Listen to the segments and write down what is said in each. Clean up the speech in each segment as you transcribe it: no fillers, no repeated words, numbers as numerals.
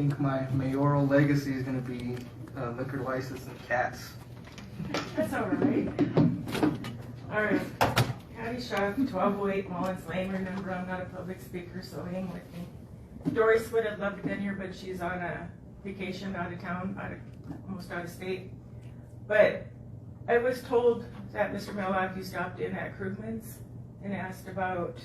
think my mayoral legacy is going to be liquor license and cats. That's all right. All right. Patty Shop, 1208 Mullins Lane. Remember, I'm not a public speaker, so hang with me. Doris would have loved to have been here, but she's on a vacation out of town, almost out of state. But I was told that Mr. Mellock stopped in at Krugman's and asked about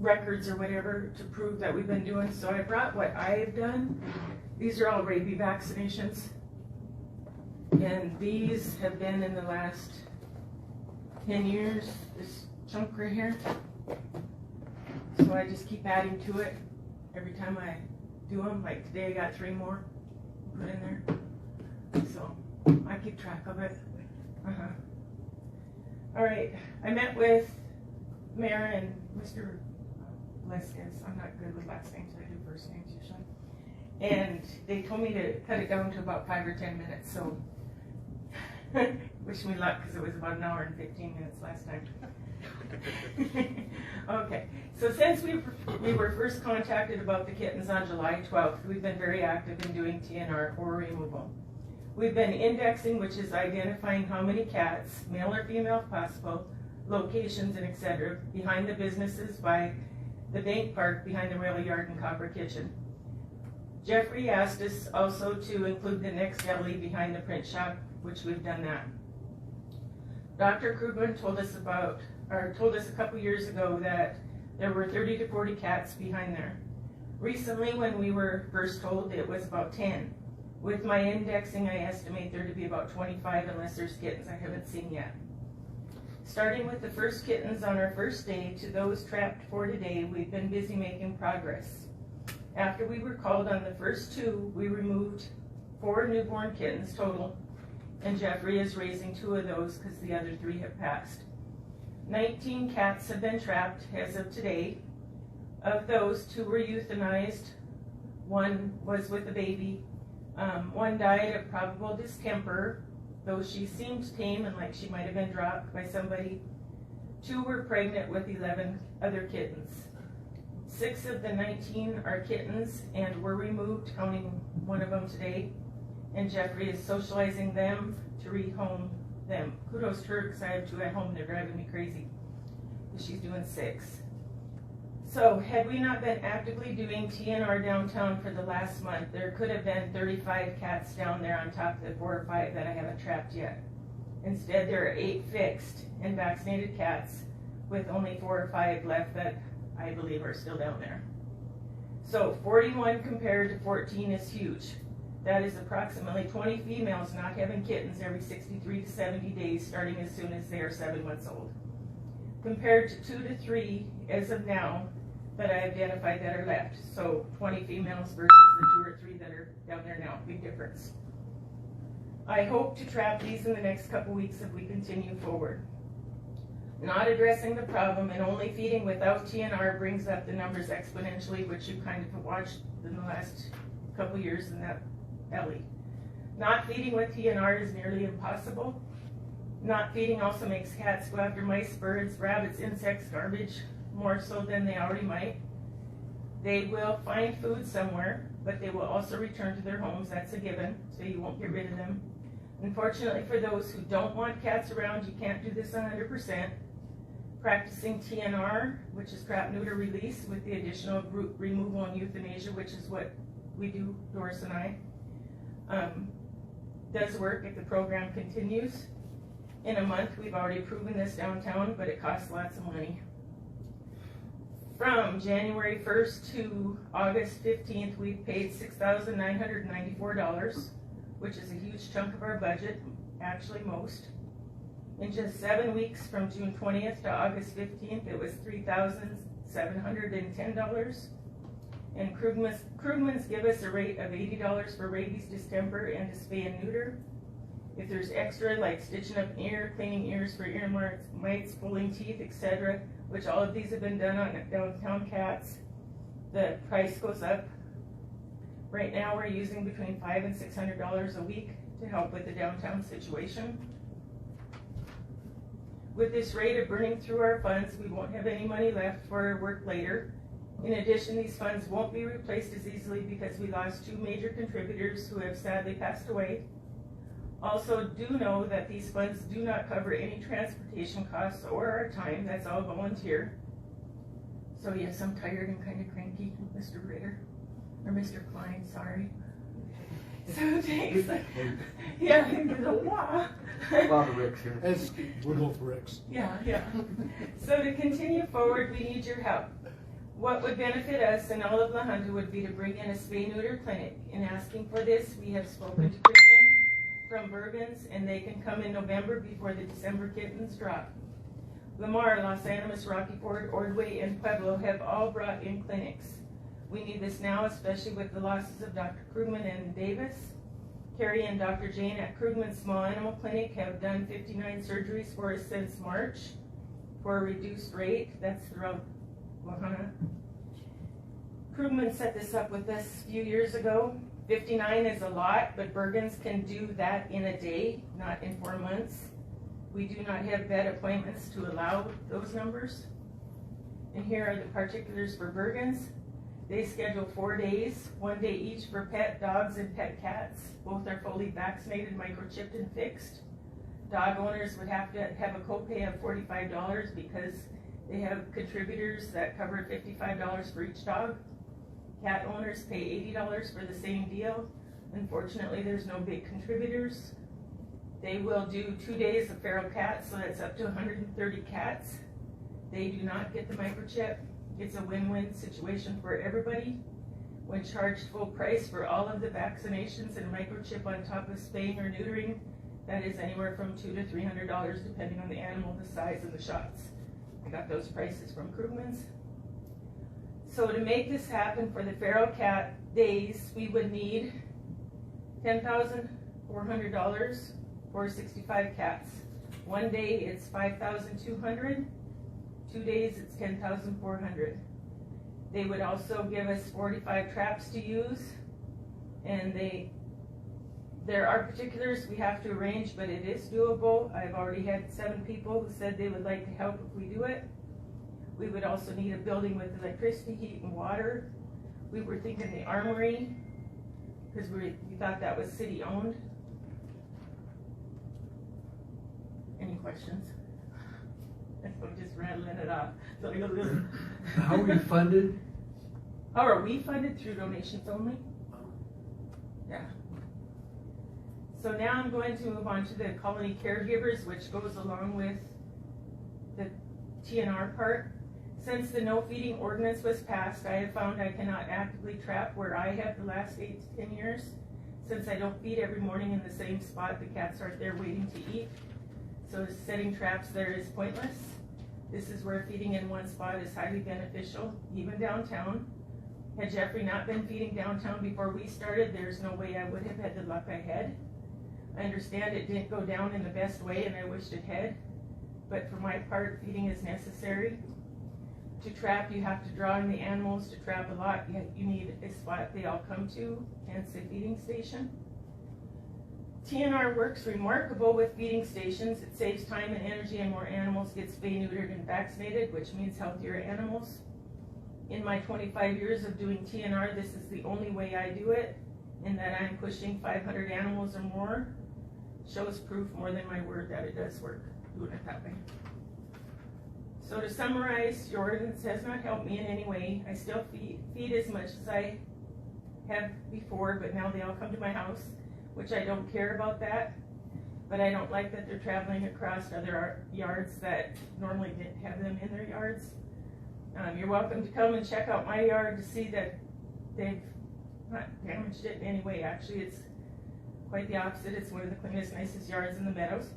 records or whatever to prove that we've been doing. So I brought what I've done. These are all rabies vaccinations. And these have been in the last 10 years, this chunk right here. So I just keep adding to it every time I do them. Like today I got 3 more put in there. So I keep track of it. All right, I met with Mayor and Mr. Lescas. I'm not good with last names, I do first names usually. And they told me to cut it down to about 5 or 10 minutes, so wish me luck because it was about 1 hour and 15 minutes last time. Okay, so since we were first contacted about the kittens on July 12th, we've been very active in doing TNR or removal. We've been indexing, which is identifying how many cats, male or female if possible, locations and etc. behind the businesses by the bank park, behind the rail yard and copper kitchen. Jeffrey asked us also to include the next deli behind the print shop, which we've done that. Dr. Krugman told us a couple years ago that there were 30 to 40 cats behind there. Recently, when we were first told, it was about 10. With my indexing, I estimate there to be about 25 unless there's kittens I haven't seen yet. Starting with the first kittens on our first day to those trapped for today, we've been busy making progress. After we were called on the first 2, we removed 4 newborn kittens total, and Jeffrey is raising 2 of those because the other 3 have passed. 19 cats have been trapped as of today. Of those, 2 were euthanized. 1 was with a baby. 1 died of probable distemper, though she seemed tame and like she might have been dropped by somebody. 2 were pregnant with 11 other kittens. 6 of the 19 are kittens and were removed, counting 1 of them today. And Jeffrey is socializing them to rehome them. Kudos to her because I have 2 at home. They're driving me crazy. She's doing 6. So had we not been actively doing TNR downtown for the last month, there could have been 35 cats down there on top of the 4 or 5 that I haven't trapped yet. Instead, there are 8 fixed and vaccinated cats with only 4 or 5 left that I believe are still down there. So 41 compared to 14 is huge. That is approximately 20 females not having kittens every 63 to 70 days, starting as soon as they are 7 months old. Compared to 2 to 3 as of now that I identified that are left. So 20 females versus the 2 or 3 that are down there now. Big difference. I hope to trap these in the next couple weeks if we continue forward. Not addressing the problem and only feeding without TNR brings up the numbers exponentially, which you kind of watched in the last couple years in that belly. Not feeding with TNR is nearly impossible. Not feeding also makes cats go after mice, birds, rabbits, insects, garbage, more so than they already might. They will find food somewhere, but they will also return to their homes. That's a given, so you won't get rid of them. Unfortunately, for those who don't want cats around, you can't do this 100%. Practicing TNR, which is trap, neuter, release, with the additional group removal and euthanasia, which is what we do, Doris and I, does work if the program continues. In a month, we've already proven this downtown, but it costs lots of money. From January 1st to August 15th, we've paid $6,994, which is a huge chunk of our budget, actually most. In just 7 weeks, from June 20th to August 15th, it was $3,710. And Krugman's give us a rate of $80 for rabies, distemper, and to spay and neuter. If there's extra, like stitching up an ear, cleaning ears for ear mites, pulling teeth, etc., which all of these have been done on downtown cats, the price goes up. Right now, we're using between $500 and $600 a week to help with the downtown situation. With this rate of burning through our funds, we won't have any money left for work later. In addition, these funds won't be replaced as easily because we lost 2 major contributors who have sadly passed away. Also, do know that these funds do not cover any transportation costs or our time. That's all volunteer. So yes, I'm tired and kind of cranky, Mr. Ritter, or Mr. Klein, sorry. So thanks. Yeah, there's a lot. A lot of Ricks here. We're both Ricks. Yeah. So to continue forward, we need your help. What would benefit us and all of La Junta would be to bring in a spay-neuter clinic. In asking for this, we have spoken to Christian from Bergens, and they can come in November before the December kittens drop. Lamar, Los Animas, Rocky Ford, Ordway, and Pueblo have all brought in clinics. We need this now, especially with the losses of Dr. Krugman and Davis. Carrie and Dr. Jane at Krugman's Small Animal Clinic have done 59 surgeries for us since March for a reduced rate. That's throughout La Junta. Krugman set this up with us a few years ago. 59 is a lot, but Bergens can do that in a day, not in 4 months. We do not have vet appointments to allow those numbers. And here are the particulars for Bergens. They schedule 4 days, 1 day each for pet dogs and pet cats. Both are fully vaccinated, microchipped, and fixed. Dog owners would have to have a copay of $45 because they have contributors that cover $55 for each dog. Cat owners pay $80 for the same deal. Unfortunately, there's no big contributors. They will do 2 days of feral cats, so that's up to 130 cats. They do not get the microchip. It's a win-win situation for everybody. When charged full price for all of the vaccinations and a microchip on top of spaying or neutering, that is anywhere from $200 to $300 depending on the animal, the size, and the shots. I got those prices from Krugman's. So to make this happen for the feral cat days, we would need $10,400 for 65 cats. 1 day it's $5,200. 2 days it's $10,400. They would also give us 45 traps to use, and there are particulars we have to arrange, but it is doable. I've already had 7 people who said they would like to help if we do it. We would also need a building with electricity, heat, and water. We were thinking the armory, because we thought that was city owned. Any questions? I'm just rattling it off. So How are we funded? How are we funded? Through donations only? Yeah. So now I'm going to move on to the colony caregivers, which goes along with the TNR part. Since the no feeding ordinance was passed, I have found I cannot actively trap where I have the last 8 to 10 years. Since I don't feed every morning in the same spot, the cats aren't there waiting to eat. So setting traps there is pointless. This is where feeding in one spot is highly beneficial, even downtown. Had Jeffrey not been feeding downtown before we started, there's no way I would have had the luck I had. I understand it didn't go down in the best way and I wished it had, but for my part, feeding is necessary. To trap, you have to draw in the animals. To trap a lot, you need a spot they all come to, hence a feeding station. TNR works remarkable with feeding stations. It saves time and energy, and more animals get spay-neutered and vaccinated, which means healthier animals. In my 25 years of doing TNR, this is the only way I do it, in that I'm pushing 500 animals or more. Shows proof more than my word that it does work, doing it that way. So to summarize, your ordinance has not helped me in any way. I still feed as much as I have before, but now they all come to my house, which I don't care about that. But I don't like that they're traveling across other yards that normally didn't have them in their yards. You're welcome to come and check out my yard to see that they've not damaged it in any way. Actually, it's quite the opposite. It's one of the cleanest, nicest yards in the meadows.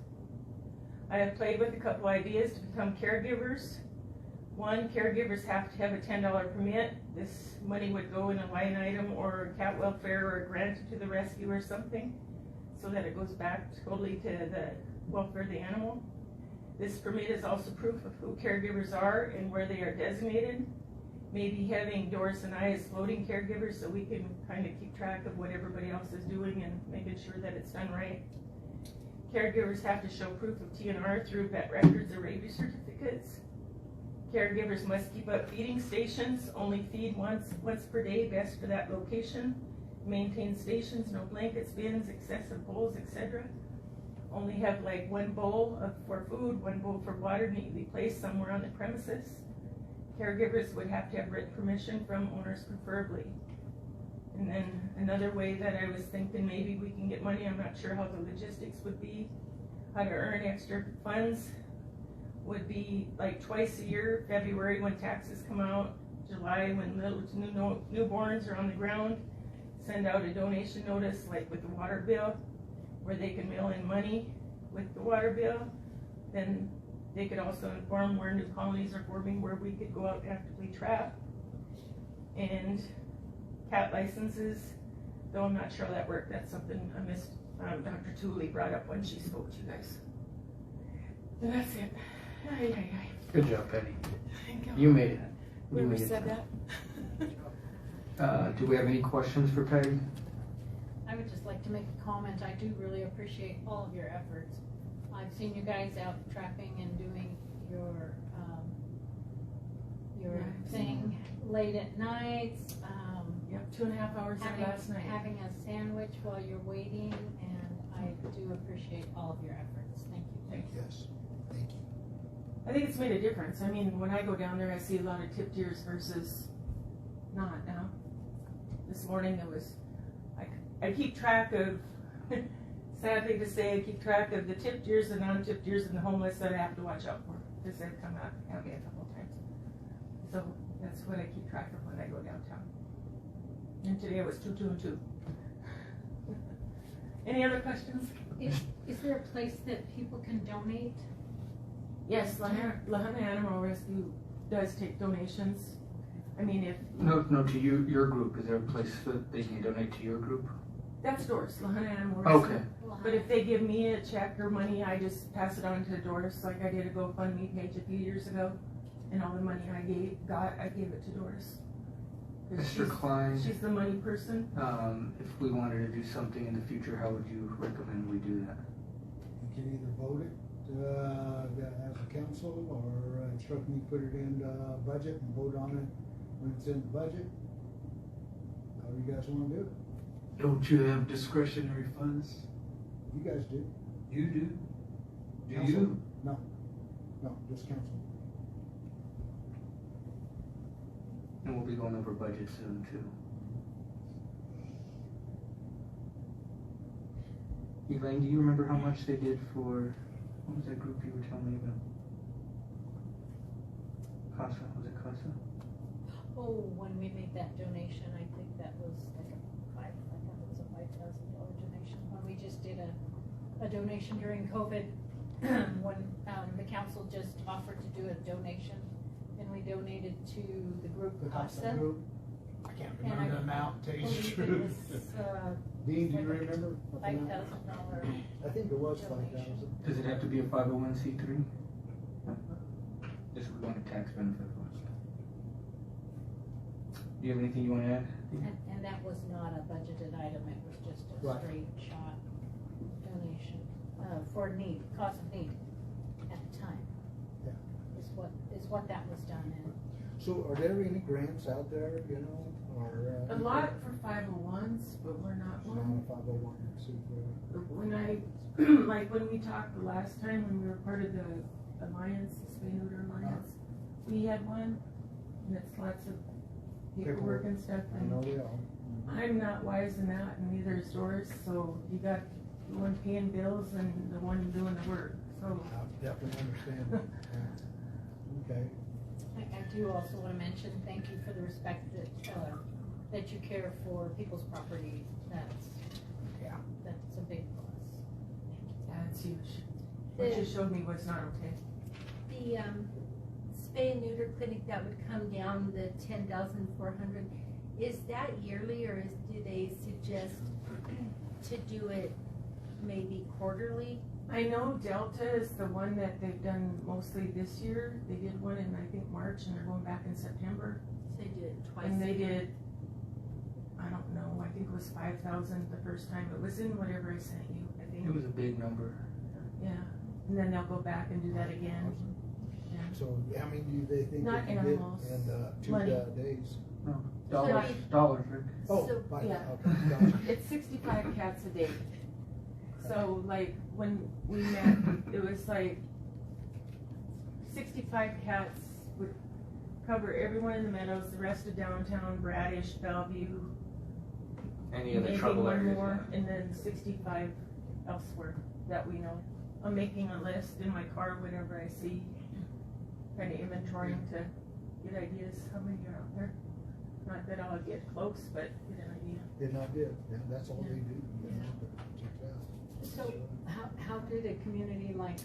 I have played with a couple ideas to become caregivers. One, caregivers have to have a $10 permit. This money would go in a line item or cat welfare or a grant to the rescue or something, so that it goes back totally to the welfare of the animal. This permit is also proof of who caregivers are and where they are designated. Maybe having Doris and I as floating caregivers so we can kind of keep track of what everybody else is doing and making sure that it's done right. Caregivers have to show proof of TNR through vet records or rabies certificates. Caregivers must keep up feeding stations, only feed once per day, best for that location. Maintain stations, no blankets, bins, excessive bowls, etc. Only have like one bowl for food, one bowl for water, neatly placed somewhere on the premises. Caregivers would have to have written permission from owners preferably. And then another way that I was thinking maybe we can get money, I'm not sure how the logistics would be, how to earn extra funds would be like twice a year, February when taxes come out, July when little newborns are on the ground, send out a donation notice like with the water bill, where they can mail in money with the water bill. Then they could also inform where new colonies are forming, where we could go out and actively trap. And cat licenses, though I'm not sure how that worked, that's something I missed, Dr. Tooley brought up when she spoke to you guys. And that's it. Good job, Penny. Thank You made it. Whoever said that. Do we have any questions for Peggy? I would just like to make a comment. I do really appreciate all of your efforts. I've seen you guys out trapping and doing your thing late at night. Yep, 2.5 hours last night. Having a sandwich while you're waiting, and I do appreciate all of your efforts. Thank you. Thank you. Yes, thank you. I think it's made a difference. I mean, when I go down there, I see a lot of tip deers versus not now. This morning it was, I keep track of, sadly to say, I keep track of the tip deers and non-tip deers and the homeless that I have to watch out for, because they've come out at me a couple of times. So that's what I keep track of when I go downtown. And today it was 2, 2, and 2. Any other questions? Is there a place that people can donate? Yes, Lahana Animal Rescue does take donations. I mean, if... No, to you, your group. Is there a place that they can donate to your group? That's Doris, Lahana Animal Rescue. Okay. But if they give me a check or money, I just pass it on to Doris, like I did a GoFundMe page a few years ago. And all the money I gave it to Doris. Mr. Klein, She's the money person. if we wanted to do something in the future, how would you recommend we do that? You can either vote it as a council, or instruct me to put it in the budget and vote on it when it's in the budget. How do you guys want to do it? Don't you have discretionary funds? You guys do. You do? Do Council? you? No, just council. And we'll be going over budget soon too. Elaine, do you remember how much they did for, what was that group you were telling me about? CASA, was it CASA? Oh, when we made that donation, I think that was like I thought it was a $5,000 donation. When we just did a donation during COVID, when the council just offered to do a donation, and we donated to the group The CASA CASA. group. I can't And remember I the amount, to tell you the believe it truth. was Dean, do you remember? what the amount? $5,000. I think it was donation. 5,000. Does it have to be a 501c3? No. Just we want a tax benefit for us. Do you have anything you want to add? And that was not a budgeted item, it was just a Right. straight shot donation, for need, cause of need at the time. Yeah. Is what that was done in. So are there any grants out there, or? A lot for 501s, but we're not Not one. a 501c3. When I, like when we talked the last time, when we were part of the Alliance, the Spay Neuter Alliance, we had one, and it's lots of paperwork and stuff, I know and they all. I'm not wise in that, and neither is Doris, so you got the one paying bills and the one doing the work, so. I definitely understand. Yeah. Okay. I do also want to mention, thank you for the respect that you care for people's property. That's a big plus. Yeah, it's huge. What you showed me was not okay. The spay and neuter clinic that would come down, the 10,400, is that yearly, or do they suggest to do it maybe quarterly? I know Delta is the one that they've done mostly this year. They did one in, I think, March, and they're going back in September. So they do it twice. And they a year. did, I don't know, I think it was 5,000 the first time. It was in whatever I sent you, I think. It was a big number. Yeah, and then they'll go back and do that again. Yeah. So how many do they think Not they can animals, get in, two money. days? No, Sorry. dollars, Rick. Oh, So- by, yeah. okay, gotcha. It's 65 cats a day. So like when we met, it was like 65 cats would cover everyone in the meadows, the rest of downtown, Bradish, Bellevue, Any other maybe trouble one areas? more, and then 65 elsewhere that we know. I'm making a list in my car whenever I see, kind of inventorying to get ideas how many are out there. Not that I'll get close, but get an idea. They're not good, yeah, that's all they do, you Yeah. know, but check it out. So how did a community like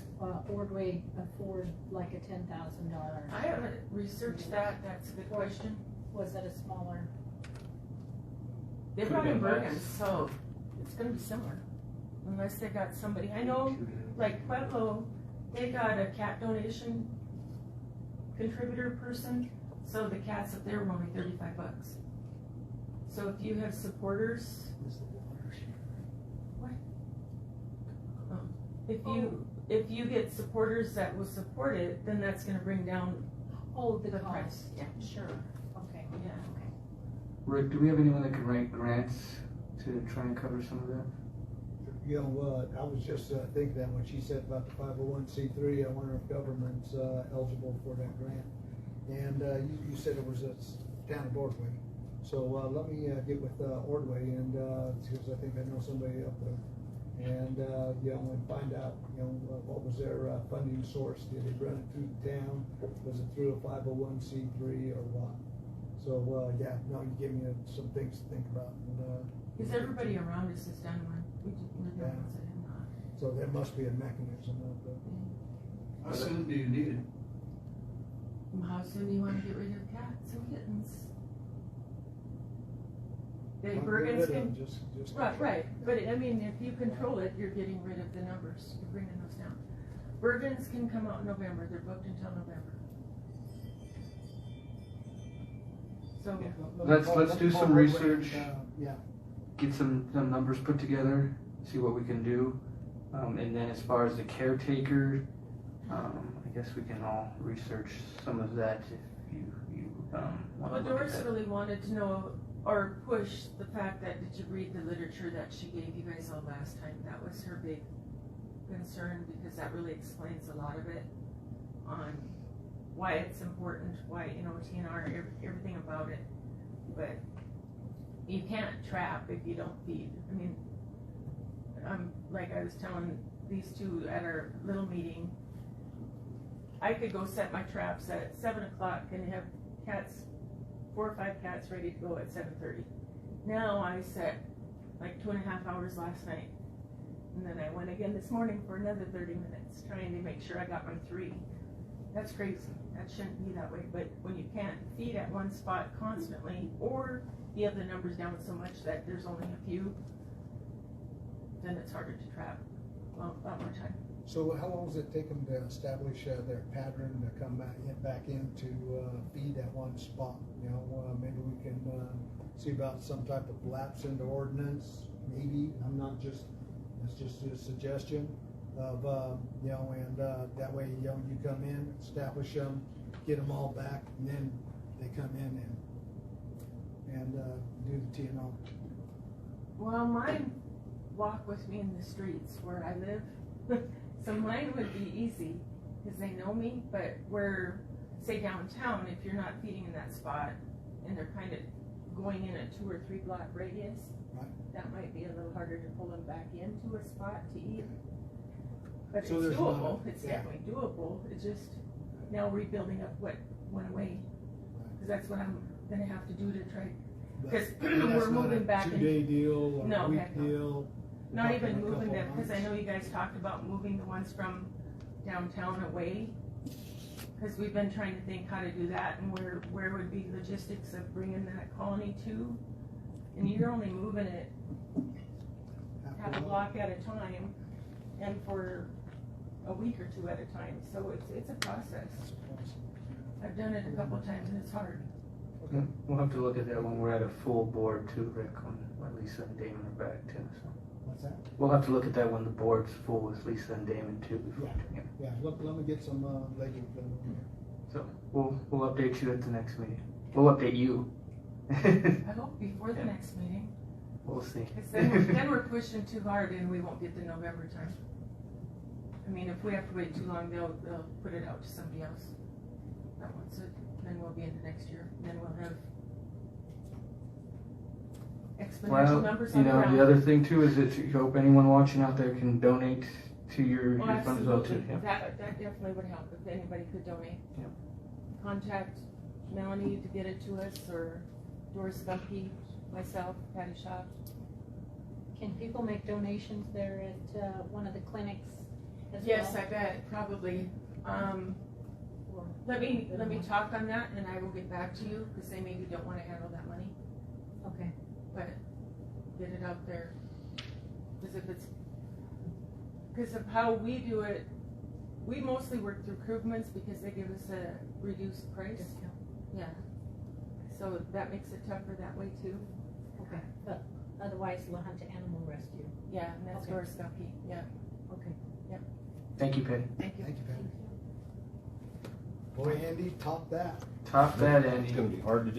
Ordway afford like a $10,000? I haven't researched that, that's a good question. Was it a smaller? They're Could've running been Bergen, less. so it's gonna be similar. Unless they got somebody, I know, like Pueblo, they got a cat donation contributor person, so the cats up there were only $35. So if you have supporters, Is the water here? if you get supporters that will support it, then that's gonna bring down Oh, the the cost. price. Yeah. Sure, okay. Yeah. Okay. Rick, do we have anyone that can write grants to try and cover some of that? You know, I was just thinking that when she said about the 501c3, I wonder if government's eligible for that grant. And you said it was a town of Ordway. So let me get with Ordway and because I think I know somebody up there. And you know, and find out, you know, what was their funding source? Did they run it through the town? Was it through a 501c3 or what? So yeah, no, you give me some things to think about. And, Cause everybody around us has done one, we're the Yeah. ones that have not. so there must be a mechanism of How soon do you need it? How soon do you wanna get rid of cats and kittens? The Bergens can, just right, but I mean, if you control it, you're getting rid of the numbers, you're bringing those down. Bergens can come out in November, they're booked until November. So, Let's do some research. Yeah, Get some numbers put together, see what we can do. And then as far as the caretaker, I guess we can all research some of that if you want well, to look at Doris that. really wanted to know, or push the fact that, did you read the literature that she gave you guys all last time? That was her big concern, because that really explains a lot of it on why it's important, why, you know, TNR, everything about it. But you can't trap if you don't feed. I mean, like I was telling these two at our little meeting, I could go set my traps at 7 o'clock and have cats, 4 or 5 cats ready to go at 7:30. Now I set like 2.5 hours last night. And then I went again this morning for another 30 minutes, trying to make sure I got my 3. That's crazy. That shouldn't be that way. But when you can't feed at one spot constantly, or you have the numbers down so much that there's only a few, then it's harder to trap. Well, a lot more time. so how long does it take them to establish their pattern to come back in to feed at one spot? You know, maybe we can see about some type of lapse into ordinance, maybe, it's just a suggestion of, you know, and that way, you know, you come in, establish them, get them all back, and then they come in and do the TNR. Well, mine walk with me in the streets where I live, so mine would be easy because they know me. But where, say downtown, if you're not feeding in that spot and they're kind of going in a 2 or 3 block radius, Right. that might be a little harder to pull them back into a spot to eat. But So it's there's not doable. a- It's yeah. definitely doable. It's just now rebuilding up what went away, because that's what I'm gonna have to do to try. But 'Cause that's we're not moving a back in- 2-day deal or No, a week heck no. deal. Not Talking even a moving couple them, because I months. know you guys talked about moving the ones from downtown away. Because we've been trying to think how to do that and where would be logistics of bringing that colony to. And you're only moving it half a block at a time and for a week or 2 at a time. So it's a process. I've done it a couple times and it's hard. Okay. We'll have to look at that when we're at a full board too, Rick, when Lisa and Damon are back too, so. What's that? We'll have to look at that when the board's full with Lisa and Damon too. Before, Yeah, let me get some legend. So we'll update you at the next meeting. We'll update you. I hope before the Yeah. next meeting, We'll see. because then we're pushing too hard and we won't get the November time. I mean, if we have to wait too long, they'll put it out to somebody else that wants it, then we'll be into next year, and then we'll have exponential Well, numbers you on the know, ground. the other thing too is that you hope anyone watching out there can donate to your Oh, funds as well too. absolutely. Yeah. That definitely would help if anybody could donate. Yep. Contact Melanie to get it to us, or Doris Gumpy, myself, Patty Shaw. Can people make donations there at one of the clinics as Yes, well? I bet, probably. Or- Let me talk on that, and I will get back to you, because they maybe don't want to handle that money, Okay. but get it out there. Because of how we do it, we mostly work through Krugman's because they give us a reduced price. Discount. Yeah. So that makes it tougher that way too. Okay, but otherwise Lahunta Animal Rescue. Yeah, and that's Okay. Doris Gumpy, yeah. Okay. Thank you, Patty. Thank you. Thank you, Patty. Boy, Andy, top that. Top that, Andy. It's gonna be hard to do.